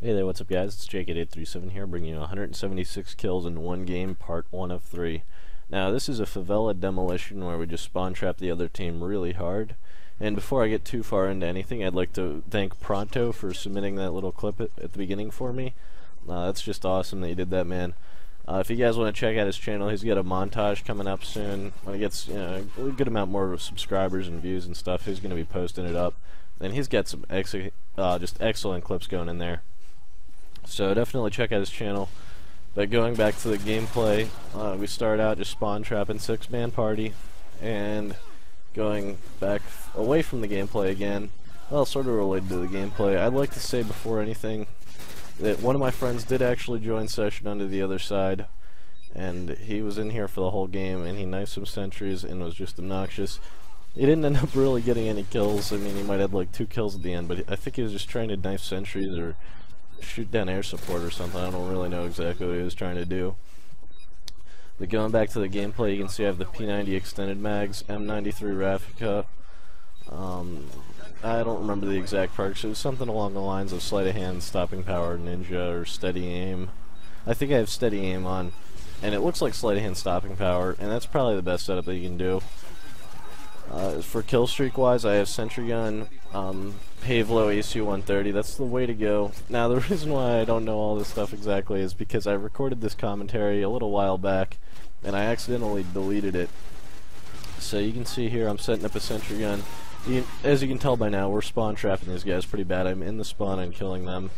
Hey there, what's up guys? It's Jake837 here, bringing you 176 kills in one game, part 1 of 3. Now this is a favela demolition where we just spawn trap the other team really hard. And before I get too far into anything, I'd like to thank Pronto for submitting that little clip at the beginning for me. That's just awesome that you did that, man. If you guys want to check out his channel, he's got a montage coming up soon. When he gets a good amount more subscribers and views and stuff, he's going to be posting it up. And he's got some just excellent clips going in there. So definitely check out his channel. But going back to the gameplay, we start out just spawn trapping 6-man party, and going back away from the gameplay again, well, sort of related to the gameplay, I'd like to say before anything that one of my friends did actually join session onto the other side, and he was in here for the whole game, and he knifed some sentries and was just obnoxious. He didn't end up really getting any kills. I mean, he might have like 2 kills at the end, but I think he was just trying to knife sentries or shoot down air support or something. I don't really know exactly what he was trying to do. But going back to the gameplay, you can see I have the P90 extended mags, M93 Raffica. I don't remember the exact perks. It was something along the lines of sleight of hand, stopping power, ninja, or steady aim. I think I have steady aim on, and it looks like sleight of hand, stopping power, and that's probably the best setup that you can do. For kill streak wise, I have sentry gun, Pavlo AC-130. That's the way to go. Now the reason why I don't know all this stuff exactly is because I recorded this commentary a little while back and I accidentally deleted it. So you can see here I'm setting up a sentry gun. As you can tell by now, we're spawn trapping these guys pretty bad. I'm in the spawn and killing them.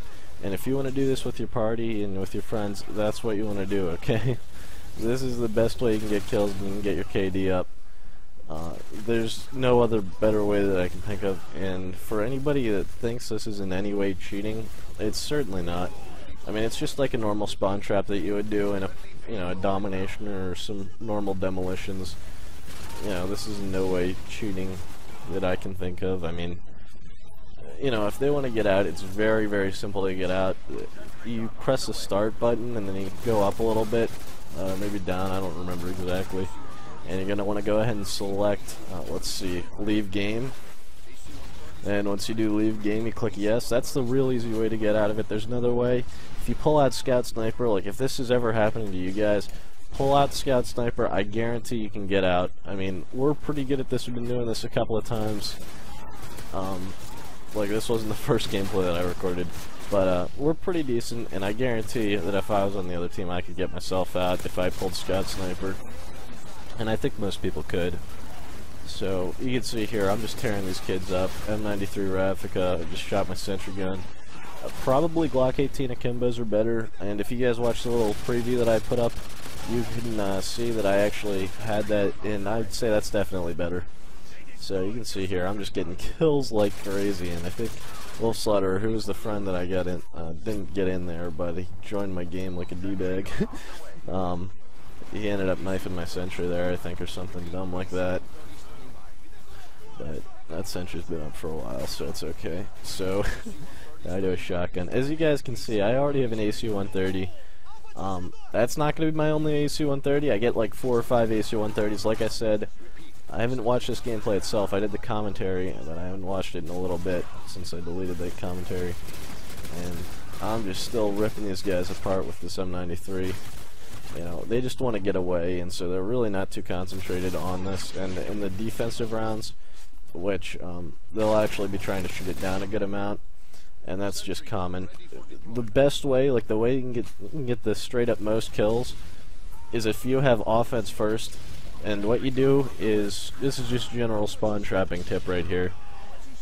And if you want to do this with your party and with your friends, that's what you want to do, okay? This is the best way you can get kills and you can get your KD up. There's no other better way that I can think of, and for anybody that thinks this is in any way cheating, it's certainly not. I mean, it's just like a normal spawn trap that you would do in a domination or some normal demolitions. This is in no way cheating that I can think of. I mean, if they want to get out, it's very, very simple to get out. You press the start button and then you go up a little bit, maybe down, I don't remember exactly. And you're going to want to go ahead and select, let's see, leave game. And once you do leave game, you click yes. That's the real easy way to get out of it. There's another way. If you pull out Scout Sniper, like if this is ever happening to you guys, pull out Scout Sniper, I guarantee you can get out. I mean, we're pretty good at this. We've been doing this a couple of times. Like this wasn't the first gameplay that I recorded. But we're pretty decent, and I guarantee you that if I was on the other team, I could get myself out if I pulled Scout Sniper. And I think most people could. So you can see here, I'm just tearing these kids up. M93 Raffica, I just shot my sentry gun. Probably Glock 18 Akimbos are better. And if you guys watch the little preview that I put up, you can see that I actually had that in. I'd say that's definitely better. So you can see here, I'm just getting kills like crazy. And I think Wolf Slaughter, who was the friend that I got in, didn't get in there, but he joined my game like a D-bag. He ended up knifing my sentry there, I think, or something dumb like that. But that sentry's been up for a while, so it's okay. So, I do a shotgun. As you guys can see, I already have an AC-130. That's not going to be my only AC-130. I get like 4 or 5 AC-130s. Like I said, I haven't watched this gameplay itself. I did the commentary, but I haven't watched it in a little bit since I deleted that commentary. And I'm just still ripping these guys apart with this M93. They just want to get away, and so they're really not too concentrated on this. And in the defensive rounds, which they'll actually be trying to shoot it down a good amount, and that's just common. The best way, like the way you can get the straight up most kills, is if you have offense first. And what you do is, this is just general spawn trapping tip right here.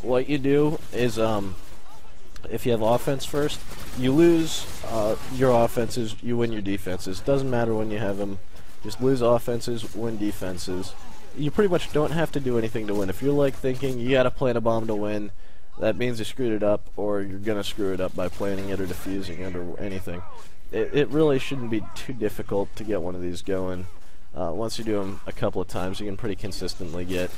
What you do is, if you have offense first, you lose your offenses, you win your defenses. Doesn't matter when you have them. Just lose offenses, win defenses. You pretty much don't have to do anything to win. If you're like thinking you gotta plant a bomb to win, that means you screwed it up, or you're gonna screw it up by planting it or defusing it or anything. It really shouldn't be too difficult to get one of these going. Once you do them a couple of times, you can pretty consistently get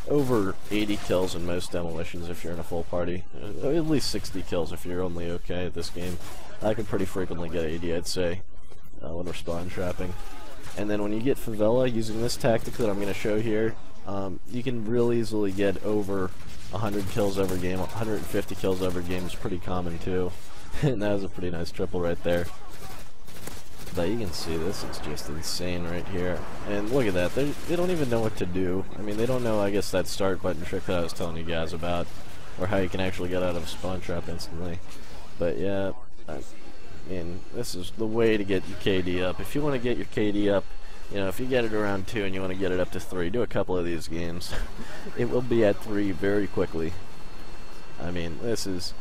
over 80 kills in most demolitions if you're in a full party. At least 60 kills if you're only okay at this game. I can pretty frequently get 80, I'd say, when we're spawn trapping. And then when you get favela, using this tactic that I'm going to show here, you can real easily get over 100 kills every game. 150 kills every game is pretty common too. And that was a pretty nice triple right there. But you can see this is just insane right here. And look at that, they don't even know what to do. I mean, they don't know, I guess, that start button trick that I was telling you guys about, or how you can actually get out of a spawn trap instantly. But yeah, I mean, this is the way to get your KD up. If you want to get your KD up, you know, if you get it around 2 and you want to get it up to 3, do a couple of these games. It will be at 3 very quickly. I mean, this is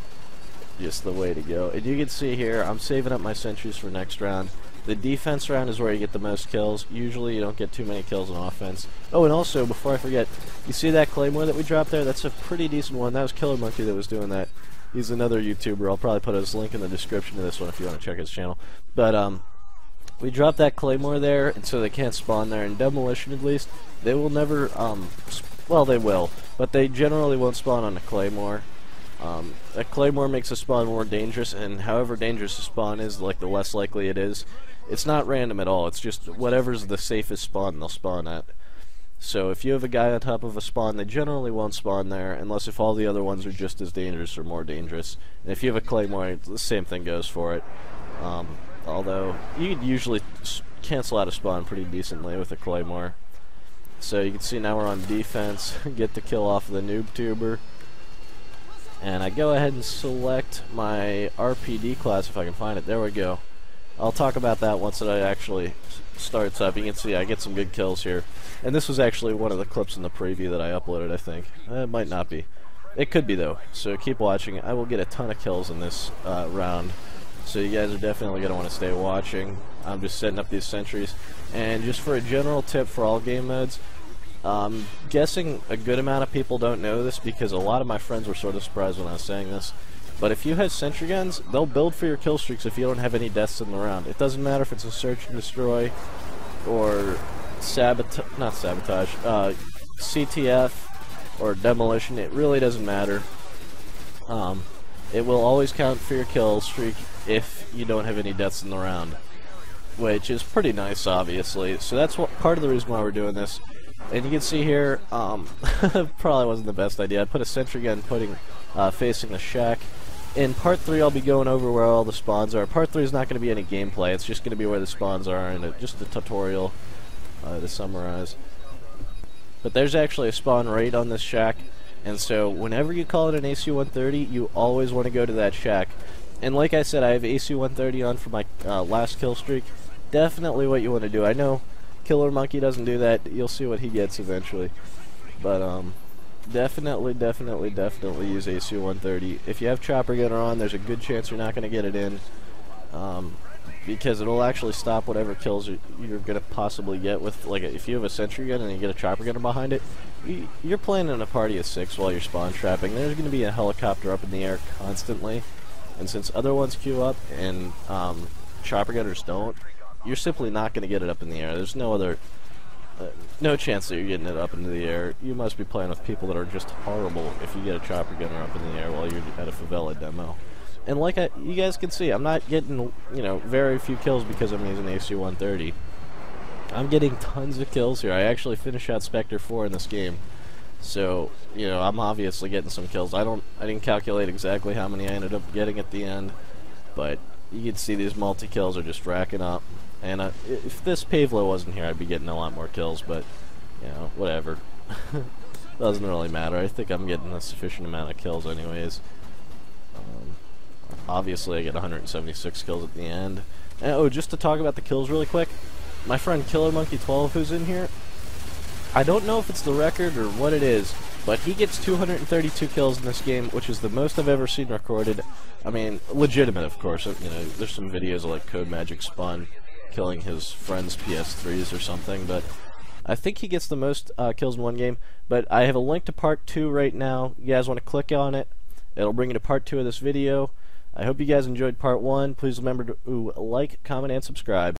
just the way to go. And you can see here, I'm saving up my sentries for next round. The defense round is where you get the most kills. Usually you don't get too many kills on offense. Oh, and also, before I forget, you see that claymore that we dropped there? That's a pretty decent one. That was Killer Monkey that was doing that. He's another YouTuber. I'll probably put his link in the description to this one if you want to check his channel. But, we dropped that claymore there, and so they can't spawn there. In Demolition, at least, they will never, well, they will, but they generally won't spawn on a claymore. A claymore makes a spawn more dangerous, and however dangerous a spawn is, like, the less likely it is. It's not random at all. It's just whatever's the safest spawn they'll spawn at. So if you have a guy on top of a spawn, they generally won't spawn there, unless if all the other ones are just as dangerous or more dangerous. And if you have a claymore, the same thing goes for it. Although, you could usually cancel out a spawn pretty decently with a claymore. So you can see now we're on defense, get the kill off of the noob tuber. And I go ahead and select my RPD class if I can find it. There we go. I'll talk about that once it actually starts up. You can see I get some good kills here. And this was actually one of the clips in the preview that I uploaded, I think. It might not be. It could be, though. So keep watching. I will get a ton of kills in this round. So you guys are definitely going to want to stay watching. I'm just setting up these sentries. And just for a general tip for all game modes, I'm guessing a good amount of people don't know this because a lot of my friends were sort of surprised when I was saying this. But if you have sentry guns, they'll build for your kill streaks if you don't have any deaths in the round. It doesn't matter if it's a search and destroy or CTF or demolition. It really doesn't matter. It will always count for your kill streak if you don't have any deaths in the round, which is pretty nice, obviously. So that's part of the reason why we're doing this. And you can see here, probably wasn't the best idea. I put a sentry gun facing the shack. In part 3, I'll be going over where all the spawns are. Part 3 is not going to be any gameplay. It's just going to be where the spawns are and just a tutorial to summarize. But there's actually a spawn right on this shack. And so whenever you call it an AC-130, you always want to go to that shack. And like I said, I have AC-130 on for my last kill streak. Definitely what you want to do. I know Killer Monkey doesn't do that. You'll see what he gets eventually. But definitely use AC-130. If you have Chopper Gunner on, there's a good chance you're not going to get it in. Because it'll actually stop whatever kills you're going to possibly get with, like, if you have a sentry gun and you get a Chopper Gunner behind it, you're playing in a party of 6 while you're spawn trapping. There's going to be a helicopter up in the air constantly. And since other ones queue up and Chopper Gunners don't, you're simply not going to get it up in the air. There's no other, no chance that you're getting it up into the air. You must be playing with people that are just horrible if you get a Chopper Gunner up in the air while you're at a favela demo. And like you guys can see, I'm not getting, you know, very few kills because I'm using AC-130. I'm getting tons of kills here. I actually finished out Spectre 4 in this game. So, you know, I'm obviously getting some kills. I didn't calculate exactly how many I ended up getting at the end, but you can see these multi-kills are just racking up. And if this Pavlo wasn't here, I'd be getting a lot more kills, but, you know, whatever. Doesn't really matter. I think I'm getting a sufficient amount of kills anyways. Obviously, I get 176 kills at the end. And, oh, just to talk about the kills really quick, my friend Killer Monkey 12, who's in here, I don't know if it's the record or what it is, but he gets 232 kills in this game, which is the most I've ever seen recorded. I mean, legitimate, of course. You know, there's some videos of, like, Code Magic Spawn killing his friend's PS3s or something, but I think he gets the most kills in one game. But I have a link to part 2 right now. You guys want to click on it, it'll bring you to part 2 of this video. I hope you guys enjoyed part 1. Please remember to like, comment, and subscribe.